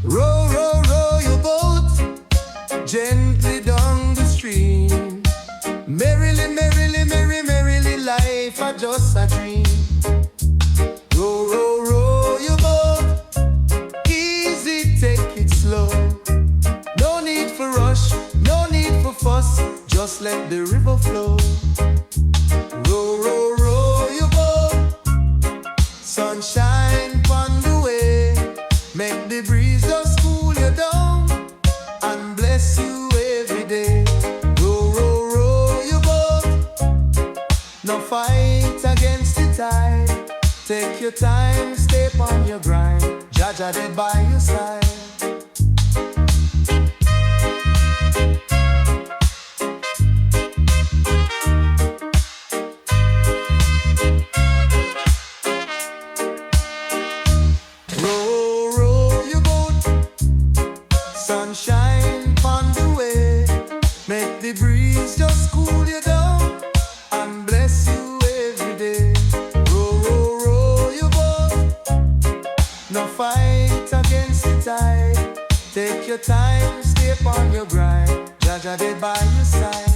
Row, row, row your boat gently down the stream. Merrily, merrily, merry, merrily, life are just a dream. Row, row, row your boat, easy, take it slow. No need for rush, no need for fuss, just let the river flow. Row, row, row your boat, sunshine pon the way. Make the breeze just cool you down and bless you every day. Row, row, row your boat, no fight against the tide. Take your time, stay on your grind, Jaja dead by your side. Row, row your boat, sunshine pon the way. Make the breeze just cool you down and bless you every day. Row, row, row your boat, no fight against the tide. Take your time, stay on your grind, Jaja dead by your side.